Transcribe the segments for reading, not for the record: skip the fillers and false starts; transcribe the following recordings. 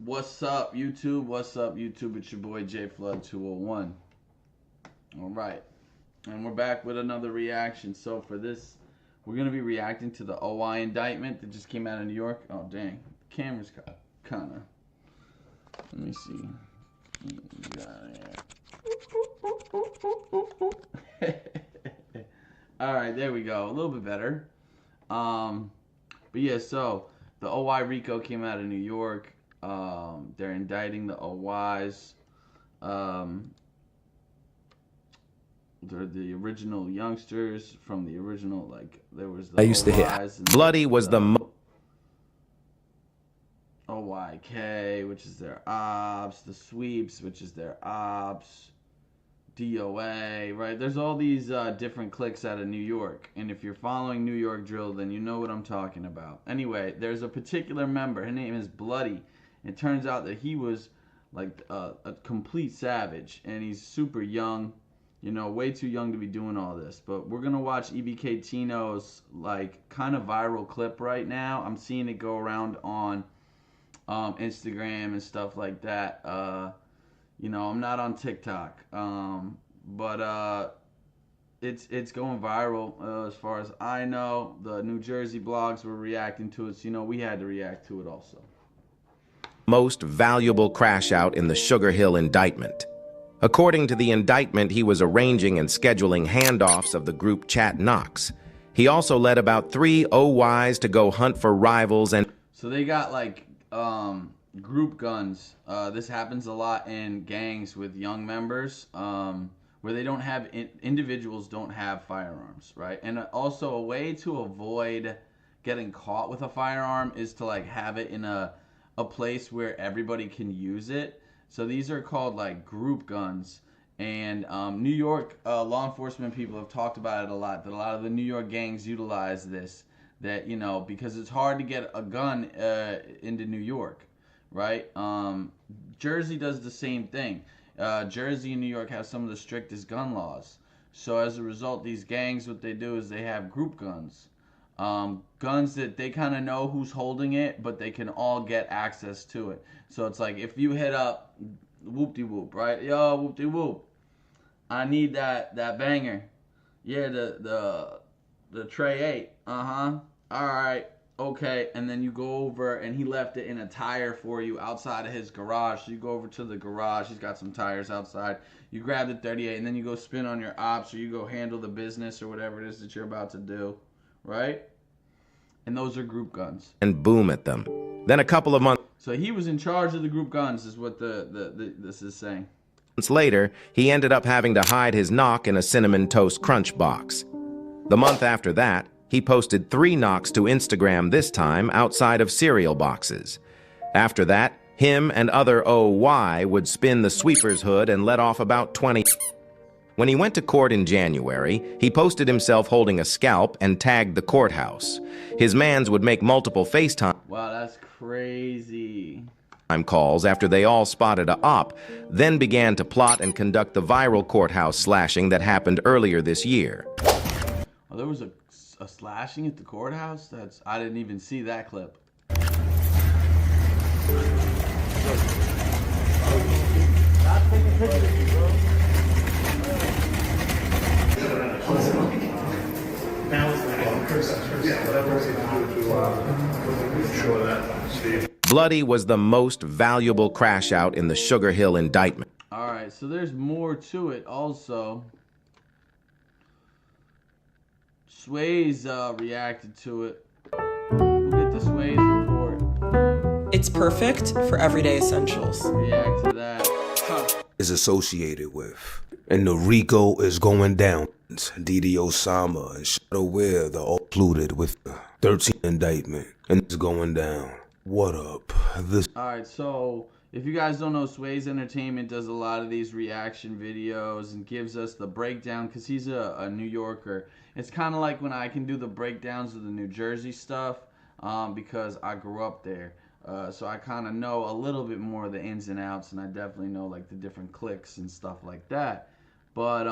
What's up, YouTube? What's up, YouTube? It's your boy JFlood201. All right, and we're back with another reaction. So for this, we're gonna be reacting to the OI indictment that just came out of New York. Oh dang, the camera's kind of. Let me see. All right, there we go. A little bit better. But yeah, so the OI RICO came out of New York. They're indicting the OIs. They're the original youngsters from the original, like, there was the I used to hit. Bloodie was the OYK, which is their ops, the sweeps, which is their ops, DOA, right? There's all these different cliques out of New York, and if you're following New York drill, then you know what I'm talking about. Anyway, there's a particular member, her name is Bloodie. It turns out that he was like a complete savage, and he's super young, you know, way too young to be doing all this. But we're gonna watch EBK Tino's like kind of viral clip right now. I'm seeing it go around on Instagram and stuff like that. You know, I'm not on TikTok, but it's going viral as far as I know. The New Jersey blogs were reacting to it, so you know we had to react to it also. Most valuable crash out in the Sugar Hill indictment. According to the indictment, he was arranging and scheduling handoffs of the group chat Knox. He also led about 3 OYs to go hunt for rivals and... So they got like group guns. This happens a lot in gangs with young members, where they don't have, individuals don't have firearms, right? And also a way to avoid getting caught with a firearm is to like have it in a place where everybody can use it. So these are called like group guns. And New York law enforcement people have talked about it a lot, that a lot of the New York gangs utilize this, that, you know, because it's hard to get a gun into New York, right? Jersey does the same thing. Jersey and New York have some of the strictest gun laws. So as a result, these gangs, what they do is they have group guns. Guns that they kind of know who's holding it, but they can all get access to it. So it's like if you hit up whoop-de-whoop, right? Yo, whoop-de-whoop, I need that banger. Yeah, the tray 8. All right, okay. And then you go over, and he left it in a tire for you outside of his garage. So you go over to the garage. He's got some tires outside. You grab the 38, and then you go spin on your ops, or you go handle the business or whatever it is that you're about to do. Right? And those are group guns. And boom at them. Then a couple of months... So he was in charge of the group guns, is what this is saying. Later, he ended up having to hide his knock in a Cinnamon Toast Crunch box. The month after that, he posted 3 knocks to Instagram, this time outside of cereal boxes. After that, him and other OY would spin the sweeper's hood and let off about 20... When he went to court in January, he posted himself holding a scalp and tagged the courthouse. His mans would make multiple FaceTime Wow, that's crazy. calls after they all spotted a op, then began to plot and conduct the viral courthouse slashing that happened earlier this year. Oh, there was a slashing at the courthouse? I didn't even see that clip. Bloodie was the most valuable crash out in the Sugar Hill indictment. All right, so there's more to it also. Sway's reacted to it. We'll get the Sway's report. It's perfect for everyday essentials. React to that. Is associated with. And the RICO is going down. DD Osama and Shadow Weir, they're all included with the 13th indictment. And it's going down. What up? Alright, so if you guys don't know, Sway's Entertainment does a lot of these reaction videos and gives us the breakdown because he's a New Yorker. It's kind of like when I can do the breakdowns of the New Jersey stuff because I grew up there. So I kind of know a little bit more of the ins and outs, and I definitely know like the different cliques and stuff like that. But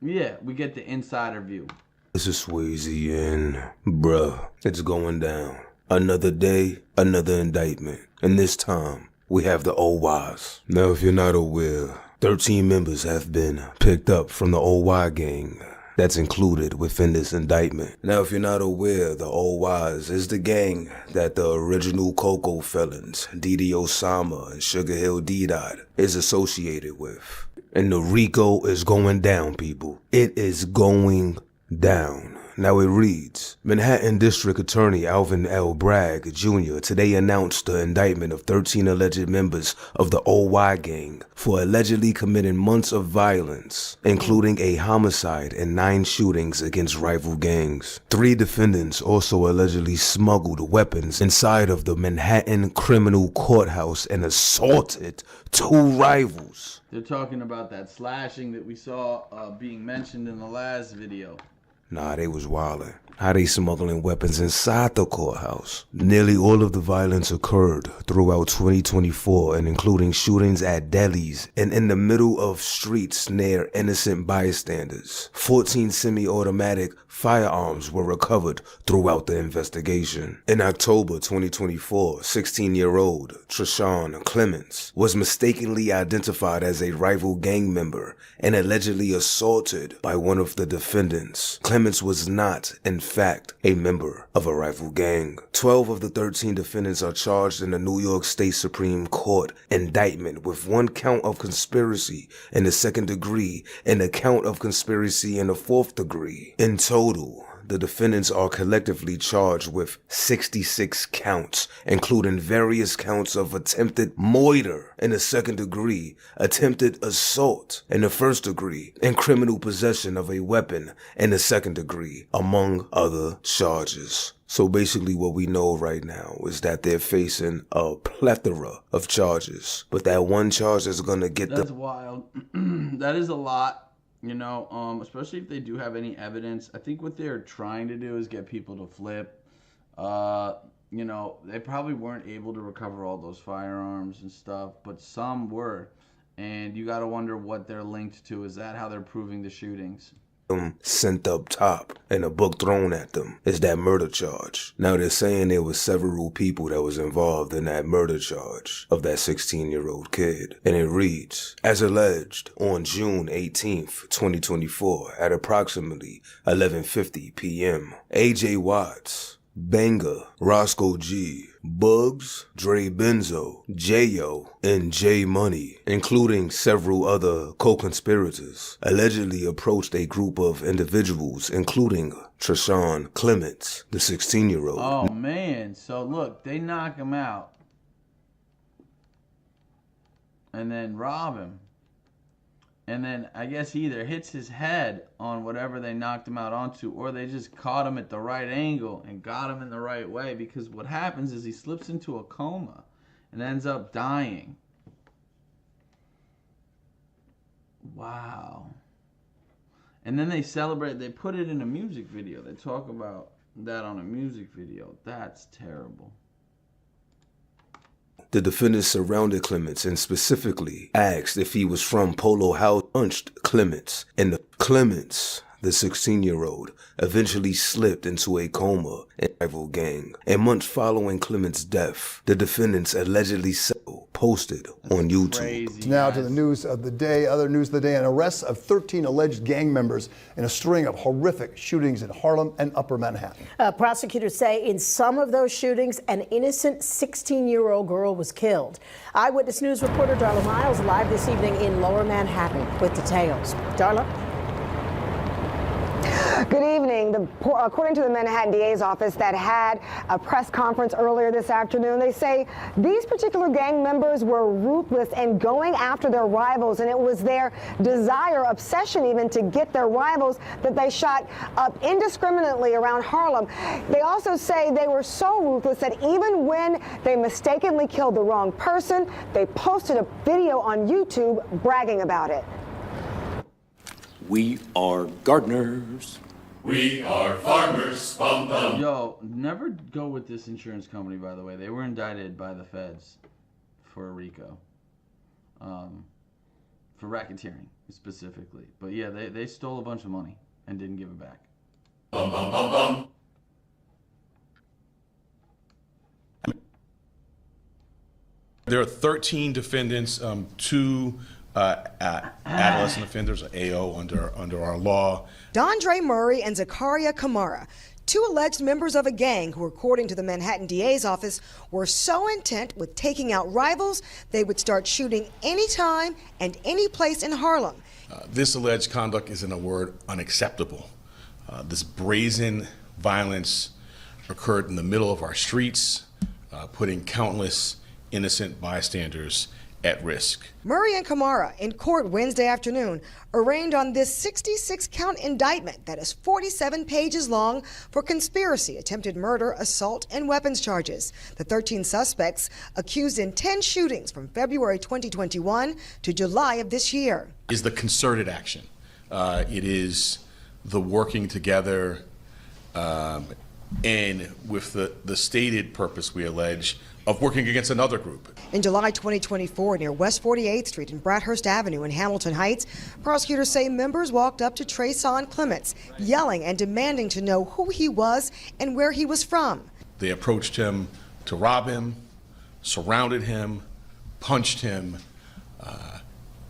yeah, we get the insider view. This is Swayze and bruh, it's going down. Another day, another indictment. And this time, we have the OYs. Now, if you're not aware, 13 members have been picked up from the OY gang that's included within this indictment. Now, if you're not aware, the OYs is the gang that the original Cocoa felons, Didi Osama and Sugar Hill D-Dot, is associated with. And the RICO is going down, people. It is going down. Now it reads, Manhattan District Attorney Alvin L. Bragg Jr. today announced the indictment of 13 alleged members of the OY gang for allegedly committing months of violence, including a homicide and 9 shootings against rival gangs. 3 defendants also allegedly smuggled weapons inside of the Manhattan Criminal Courthouse and assaulted 2 rivals. They're talking about that slashing that we saw being mentioned in the last video. Nah, they was wildin'. How they smuggling weapons inside the courthouse? Nearly all of the violence occurred throughout 2024 and including shootings at delis and in the middle of streets near innocent bystanders. 14 semi-automatic firearms were recovered throughout the investigation. In October 2024, 16-year-old Treshawn Clements was mistakenly identified as a rival gang member and allegedly assaulted by one of the defendants. Clements was not, in fact, a member of a rival gang. 12 of the 13 defendants are charged in the New York State Supreme Court indictment with 1 count of conspiracy in the 2nd degree and a count of conspiracy in the 4th degree. In total, the defendants are collectively charged with 66 counts, including various counts of attempted murder in the 2nd degree, attempted assault in the 1st degree, and criminal possession of a weapon in the 2nd degree, among other charges. So basically what we know right now is that they're facing a plethora of charges, but that one charge is going to get That's wild. That is a lot. You know, especially if they do have any evidence. I think what they're trying to do is get people to flip. You know, they probably weren't able to recover all those firearms and stuff, but some were. And you got to wonder what they're linked to. Is that how they're proving the shootings? Sent up top and a book thrown at them is that murder charge. Now they're saying there was several people that was involved in that murder charge of that 16-year-old kid. And it reads, as alleged, on June 18th, 2024 at approximately 11:50 p.m., A.J. Watts, Banger, Roscoe G, Bugs, Dre Benzo, J.O., and J Money, including several other co-conspirators, allegedly approached a group of individuals, including Treshawn Clements, the 16-year-old. Oh, man. So, look, they knock him out and then rob him. And then I guess he either hits his head on whatever they knocked him out onto, or they just caught him at the right angle and got him in the right way. Because what happens is he slips into a coma and ends up dying. Wow. And then they celebrate. They put it in a music video. They talk about that on a music video. That's terrible. The defendants surrounded Clements and specifically asked if he was from Polo House. Punched Clements, and the Clements, the 16-year-old, eventually slipped into a coma in rival gang. A month following Clements' death, the defendants allegedly posted on YouTube. Crazy, now to the news of the day. Other news of the day: an arrest of 13 alleged gang members in a string of horrific shootings in Harlem and Upper Manhattan. Prosecutors say in some of those shootings, an innocent 16-year-old girl was killed. Eyewitness News reporter Darla Miles live this evening in Lower Manhattan with details. Darla? Good evening. According to the Manhattan DA's office that had a press conference earlier this afternoon, they say these particular gang members were ruthless in going after their rivals, and it was their desire, obsession even, to get their rivals that they shot up indiscriminately around Harlem. They also say they were so ruthless that even when they mistakenly killed the wrong person, they posted a video on YouTube bragging about it. We are gardeners. We are farmers. Bum, bum. Yo, never go with this insurance company, by the way. They were indicted by the feds for RICO. For racketeering, specifically. But yeah, they stole a bunch of money and didn't give it back. Bum, bum, bum, bum. There are 13 defendants, two adolescent offenders, or AO, under our law. Dondre Murray and Zakaria Kamara, two alleged members of a gang who, according to the Manhattan DA's office, were so intent with taking out rivals, they would start shooting anytime and any place in Harlem. This alleged conduct is, in a word, unacceptable. This brazen violence occurred in the middle of our streets, putting countless innocent bystanders at risk. Murray and Kamara in court Wednesday afternoon arraigned on this 66-count indictment that is 47 pages long for conspiracy, attempted murder, assault, and weapons charges. The 13 suspects accused in 10 shootings from February 2021 to July of this year. Is the concerted action. It is the working together and with the stated purpose, we allege, of working against another group. In July 2024, near West 48th Street and Bradhurst Avenue in Hamilton Heights, prosecutors say members walked up to Trayson Clements, yelling and demanding to know who he was and where he was from. They approached him to rob him, surrounded him, punched him.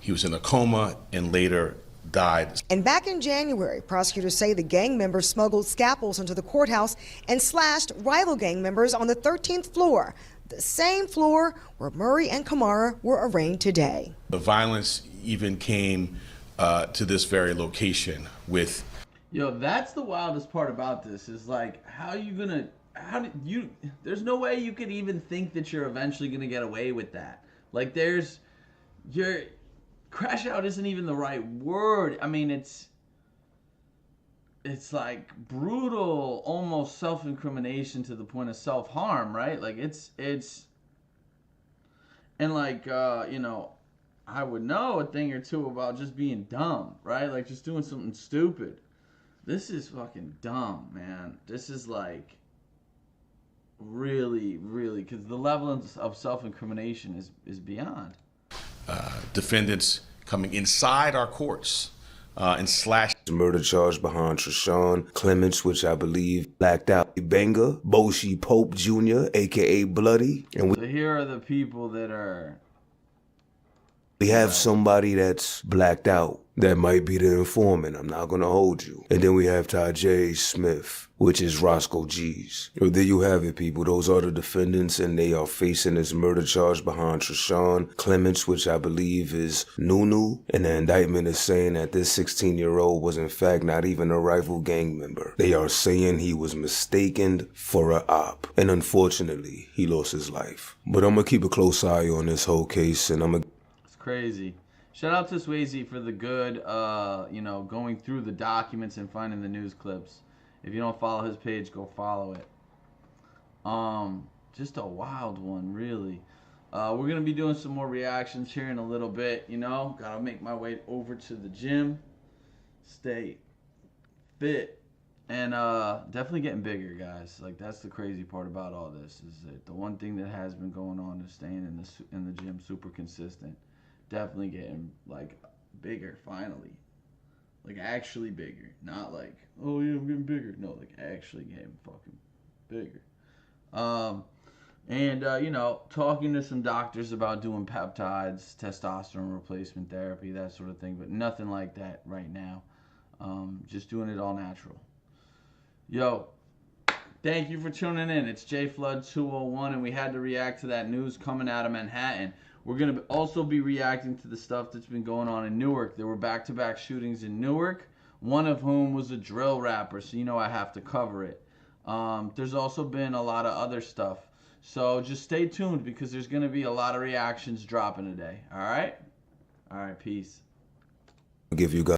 He was in a coma and later died. And back in January, prosecutors say the gang members smuggled scalpels into the courthouse and slashed rival gang members on the 13th floor, the same floor where Murray and Kamara were arraigned today. The violence even came to this very location with... Yo, that's the wildest part about this, is like, there's no way you could even think that you're eventually gonna get away with that. Like, crash out isn't even the right word. I mean, it's like brutal, almost self-incrimination to the point of self-harm, right? Like it's and like you know, I would know a thing or two about just being dumb, right? Like just doing something stupid. This is fucking dumb, man. This is like really, really, because the level of self-incrimination is beyond. Defendants coming inside our courts and slashed. Murder charge behind Trayson Clements, which I believe blacked out Benga, Boshi Pope Jr., a.k.a. Bloodie. And So here are the people that are... We have somebody that's blacked out. That might be the informant. I'm not going to hold you. And then we have Tajay Smith, which is Roscoe G's. So there you have it, people. Those are the defendants, and they are facing this murder charge behind Trayson Clements, which I believe is Nunu. And the indictment is saying that this 16-year-old was in fact not even a rival gang member. They are saying he was mistaken for a op. And unfortunately, he lost his life. But I'm going to keep a close eye on this whole case, and I'm going to... It's crazy. Shout out to Swayze for the good, you know, going through the documents and finding the news clips. If you don't follow his page, go follow it. Just a wild one, really. We're going to be doing some more reactions here in a little bit, you know. Got to make my way over to the gym. Stay fit. And definitely getting bigger, guys. Like, that's the crazy part about all this, is that the one thing that has been going on is staying in the gym super consistent. Definitely getting, like, bigger, finally. Like, actually bigger. Not like, oh, yeah, I'm getting bigger. No, like, actually getting fucking bigger. You know, talking to some doctors about doing peptides, testosterone replacement therapy, that sort of thing. But nothing like that right now. Just doing it all natural. Yo, thank you for tuning in. It's JFlood201, and we had to react to that news coming out of Manhattan. We're going to also be reacting to the stuff that's been going on in Newark. There were back-to-back shootings in Newark, one of whom was a drill rapper, so you know I have to cover it. There's also been a lot of other stuff. So just stay tuned, because there's going to be a lot of reactions dropping today. All right? All right, peace. I'll give you guys